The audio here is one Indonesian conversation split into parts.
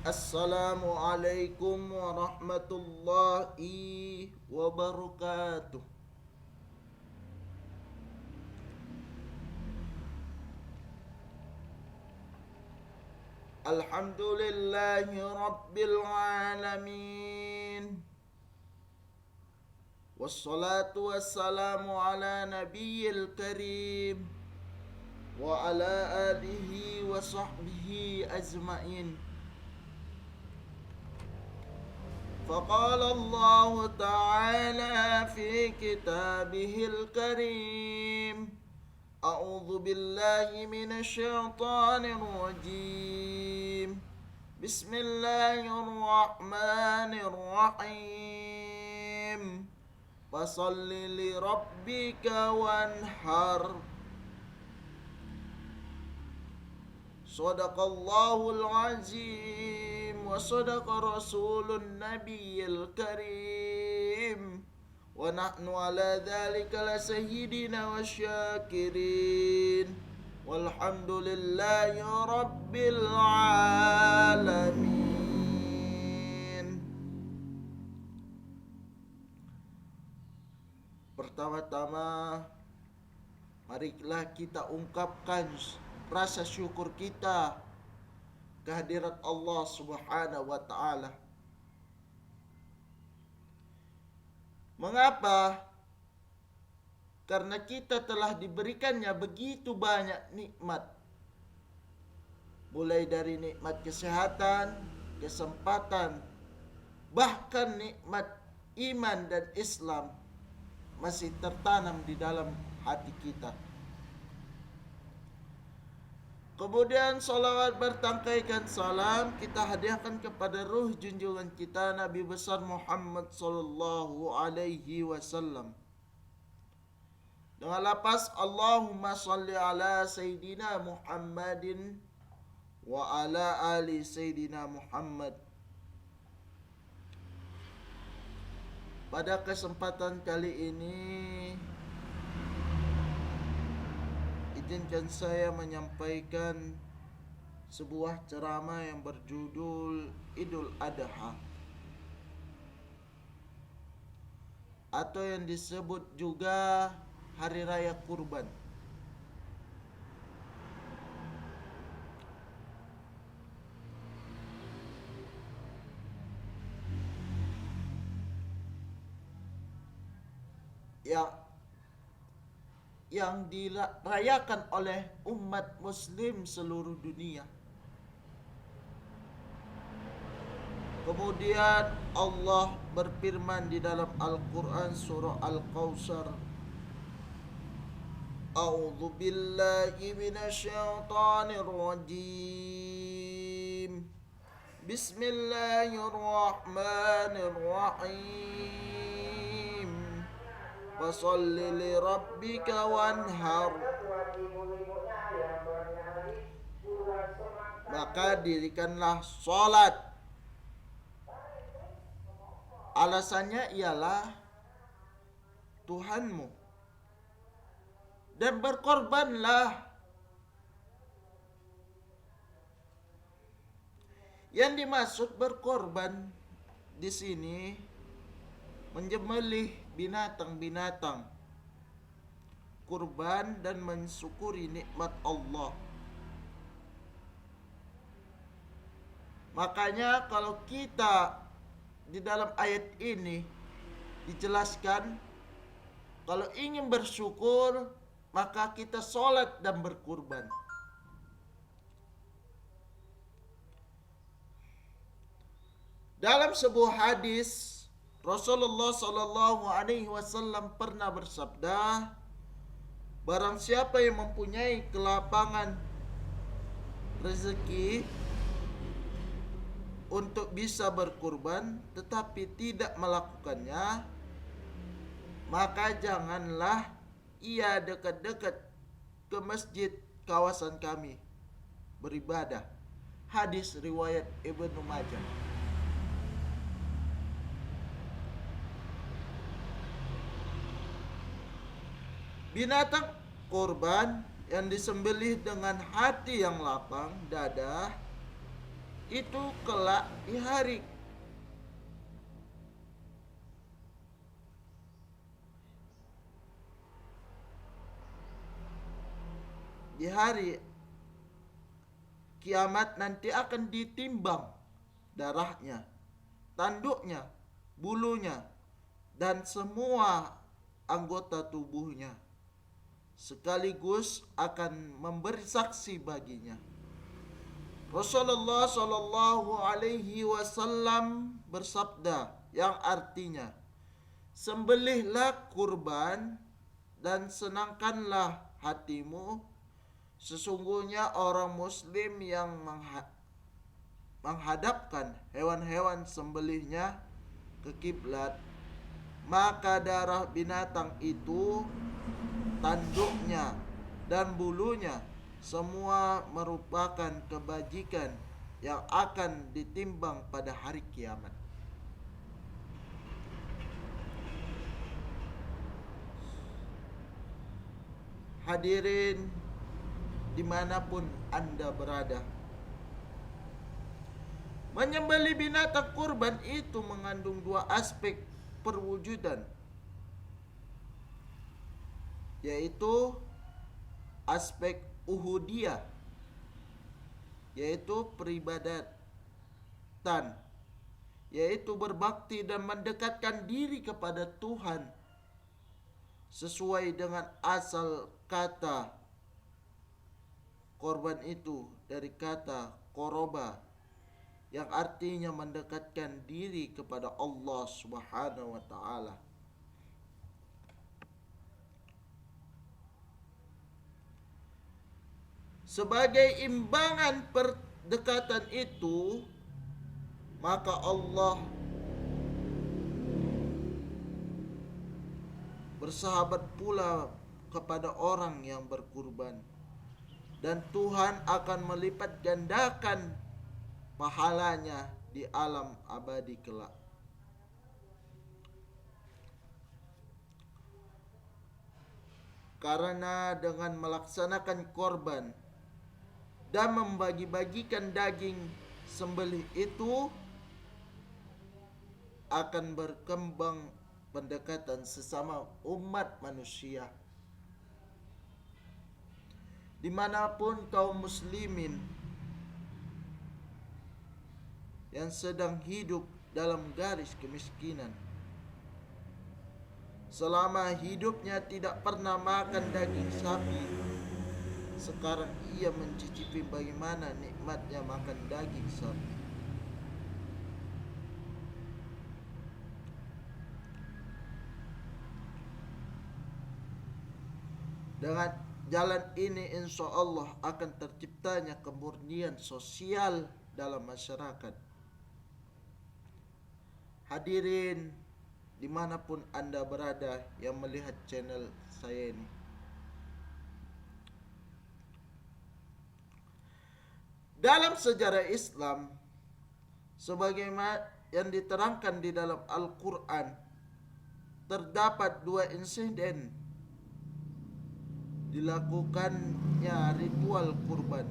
Assalamualaikum warahmatullahi wabarakatuh. Alhamdulillahi rabbil alamin. Wassalatu wassalamu ala nabiyil karim wa ala alihi wa sahbihi ajma'in. فقال الله تعالى في كتابه الكريم: أعوذ بالله من الشيطان الرجيم. بسم الله الرحمن الرحيم. فصل لربك وانحر. صدق الله العظيم وصدق رسول النبي الكريم ونحن على ذلك لشهيدين والشاكرين والحمد لله رب العالمين. Pertama-tama, marilah kita ungkapkan rasa syukur kita kehadirat Allah Subhanahu wa taala. Mengapa? Karena kita telah diberikannya begitu banyak nikmat. Mulai dari nikmat kesehatan, kesempatan, bahkan nikmat iman dan Islam masih tertanam di dalam hati kita. Kemudian salawat bertangkaikan salam kita hadiahkan kepada ruh junjungan kita Nabi besar Muhammad sallallahu alaihi wasallam. Dengan lafaz Allahumma salli ala Sayyidina Muhammadin wa ala ali Sayyidina Muhammad. Pada kesempatan kali ini izinkan saya menyampaikan sebuah ceramah yang berjudul Idul Adha atau yang disebut juga Hari Raya Kurban. Yang dirayakan oleh umat muslim seluruh dunia. Kemudian Allah berfirman di dalam Al-Quran surah Al-Kautsar: A'udzu billahi minasyaitonir rajim. Bismillahirrahmanirrahim. Fasholli li rabbika wanhar. Maka dirikanlah sholat. Alasannya ialah Tuhanmu. Dan berkorbanlah. Yang dimaksud berkorban di sini menyembelih binatang-binatang, kurban dan mensyukuri nikmat Allah. Makanya kalau kita di dalam ayat ini dijelaskan kalau ingin bersyukur maka kita sholat dan berkurban. Dalam sebuah hadis Rasulullah sallallahu alaihi wasallam pernah bersabda, barang siapa yang mempunyai kelapangan rezeki untuk bisa berkurban tetapi tidak melakukannya, maka janganlah ia dekat-dekat ke masjid kawasan kami beribadah. Hadis riwayat Ibnu Majah. Binatang kurban yang disembelih dengan hati yang lapang dada itu kelak di hari kiamat nanti akan ditimbang darahnya, tanduknya, bulunya, dan semua anggota tubuhnya, sekaligus akan memberi saksi baginya. Rasulullah Shallallahu Alaihi Wasallam bersabda yang artinya, sembelihlah kurban dan senangkanlah hatimu. Sesungguhnya orang muslim yang menghadapkan hewan-hewan sembelihnya ke kiblat, maka darah binatang itu, tanduknya dan bulunya, semua merupakan kebajikan yang akan ditimbang pada hari kiamat. Hadirin dimanapun Anda berada, menyembelih binatang kurban itu mengandung dua aspek perwujudan, yaitu aspek uhudiyah, yaitu peribadatan, yaitu berbakti dan mendekatkan diri kepada Tuhan sesuai dengan asal kata korban itu dari kata koroba, yang artinya mendekatkan diri kepada Allah Subhanahu wa taala. Sebagai imbangan perdekatan itu, maka Allah bersahabat pula kepada orang yang berkurban, dan Tuhan akan melipat gandakan pahalanya di alam abadi kelak. Karena dengan melaksanakan korban dan membagi-bagikan daging sembelih itu, akan berkembang pendekatan sesama umat manusia. Dimanapun kaum muslimin yang sedang hidup dalam garis kemiskinan, selama hidupnya tidak pernah makan daging sapi, sekarang ia mencicipi bagaimana nikmatnya makan daging sapi. Dengan jalan ini insya Allah akan terciptanya kemurnian sosial dalam masyarakat. Hadirin dimanapun Anda berada yang melihat channel saya ini, dalam sejarah Islam, sebagaimana yang diterangkan di dalam Al-Quran, terdapat dua insiden dilakukannya ritual kurban,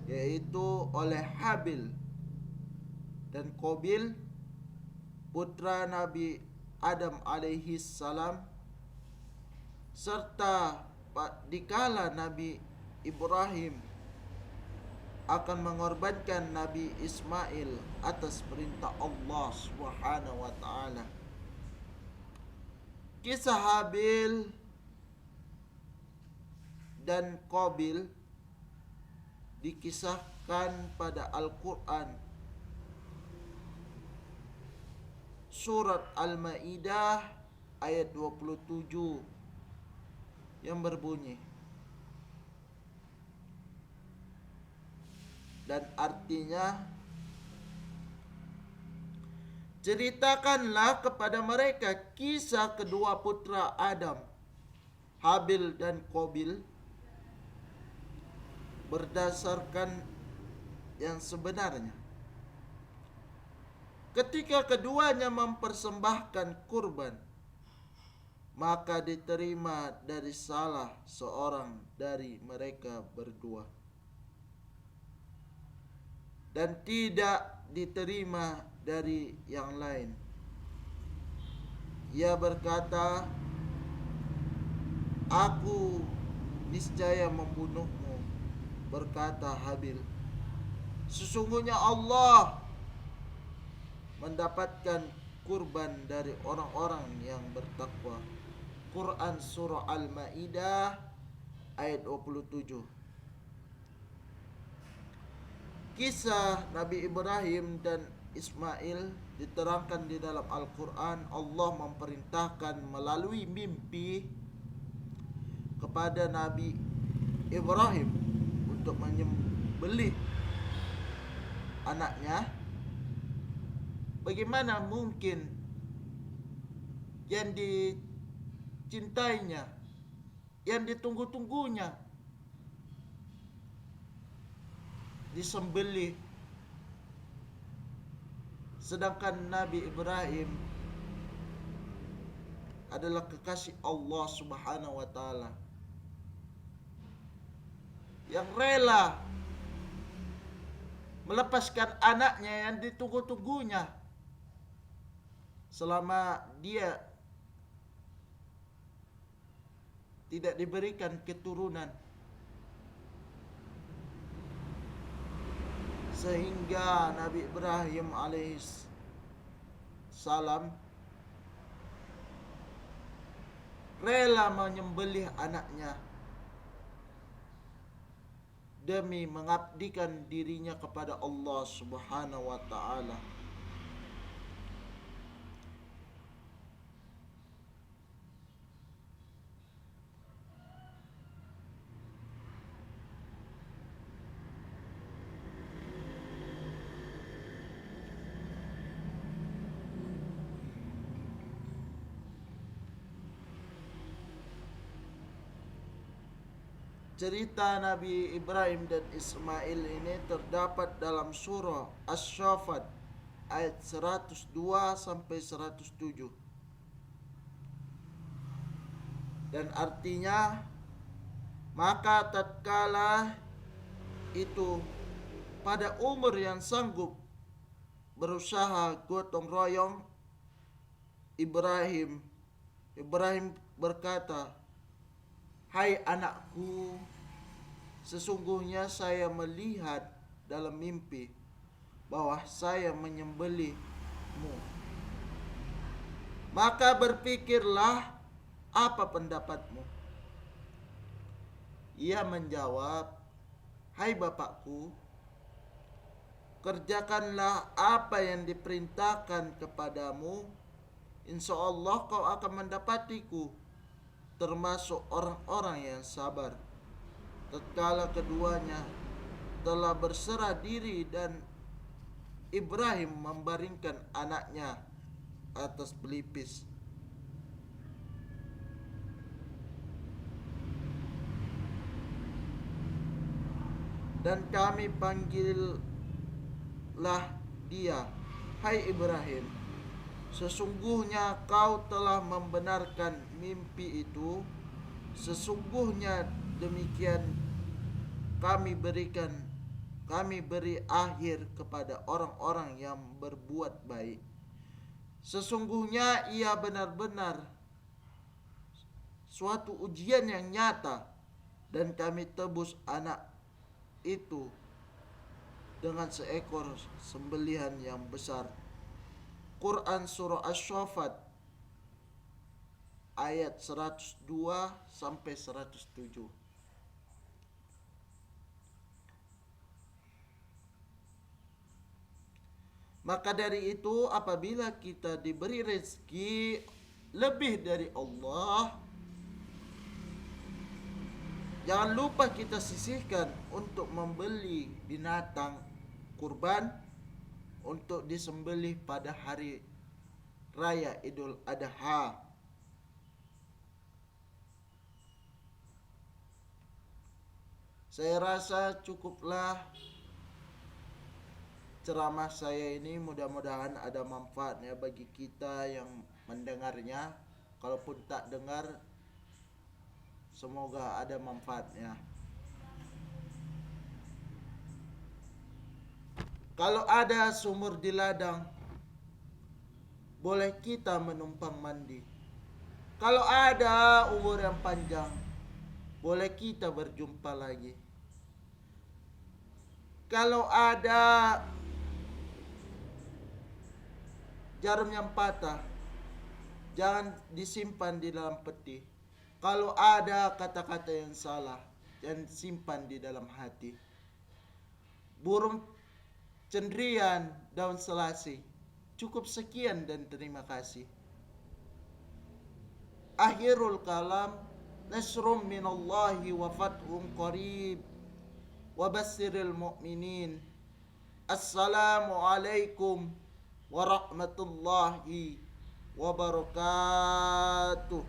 yaitu oleh Habil dan Qabil, putra Nabi Adam alaihi salam, serta dikala Nabi Ibrahim akan mengorbankan Nabi Ismail atas perintah Allah Subhanahu wa taala. Kisah Habil dan Qabil dikisahkan pada Al-Quran surat Al-Maidah ayat 27 yang berbunyi, dan artinya, ceritakanlah kepada mereka kisah kedua putra Adam, Habil dan Qabil, berdasarkan yang sebenarnya. Ketika keduanya mempersembahkan kurban, maka diterima dari salah seorang dari mereka berdua. dan tidak diterima dari yang lain. Ia berkata, "Aku niscaya membunuhmu." Berkata Habil, "Sesungguhnya Allah mendapatkan kurban dari orang-orang yang bertakwa." Quran Surah Al-Ma'idah ayat 27. Kisah Nabi Ibrahim dan Ismail diterangkan di dalam Al-Quran. Allah memerintahkan melalui mimpi kepada Nabi Ibrahim untuk menyembelih anaknya. Bagaimana mungkin yang dicintainya, yang ditunggu-tunggunya, disembelih, sedangkan Nabi Ibrahim adalah kekasih Allah Subhanahu wa taala yang rela melepaskan anaknya yang ditunggu-tunggunya selama dia tidak diberikan keturunan, sehingga Nabi Ibrahim alaihissalam rela menyembelih anaknya demi mengabdikan dirinya kepada Allah Subhanahu wa taala. Cerita Nabi Ibrahim dan Ismail ini terdapat dalam surah Asy-Syaffat ayat 102 sampai 107. Dan artinya, maka tatkala itu pada umur yang sanggup berusaha gotong royong, Ibrahim berkata, "Hai anakku, sesungguhnya saya melihat dalam mimpi bahwa saya menyembelihmu. Maka berpikirlah, apa pendapatmu?" Ia menjawab, "Hai bapakku, kerjakanlah apa yang diperintahkan kepadamu. Insya Allah kau akan mendapatiku termasuk orang-orang yang sabar." Tatkala keduanya telah berserah diri dan Ibrahim membaringkan anaknya atas pelipis, dan kami panggillah dia, "Hai Ibrahim, sesungguhnya kau telah membenarkan mimpi itu. Sesungguhnya demikian kami beri akhir kepada orang-orang yang berbuat baik. Sesungguhnya ia benar-benar suatu ujian yang nyata, dan kami tebus anak itu dengan seekor sembelihan yang besar." Quran Surah Asy-Syaffat ayat 102 sampai 107. Maka dari itu, apabila kita diberi rezeki lebih dari Allah, jangan lupa kita sisihkan untuk membeli binatang kurban untuk disembelih pada hari raya Idul Adha. Saya rasa cukuplah ceramah saya ini, mudah-mudahan ada manfaatnya bagi kita yang mendengarnya. Kalaupun tak dengar, semoga ada manfaatnya. Kalau ada sumur di ladang, boleh kita menumpang mandi. Kalau ada umur yang panjang, boleh kita berjumpa lagi. Kalau ada jarum yang patah, jangan disimpan di dalam peti. Kalau ada kata-kata yang salah, jangan simpan di dalam hati. Burung cendrian, daun selasih. Cukup sekian dan terima kasih. Akhirul kalam, nasrum minallahi wa fathun qarib wa bassiril mu'minin. Assalamualaikum warahmatullahi wabarakatuh.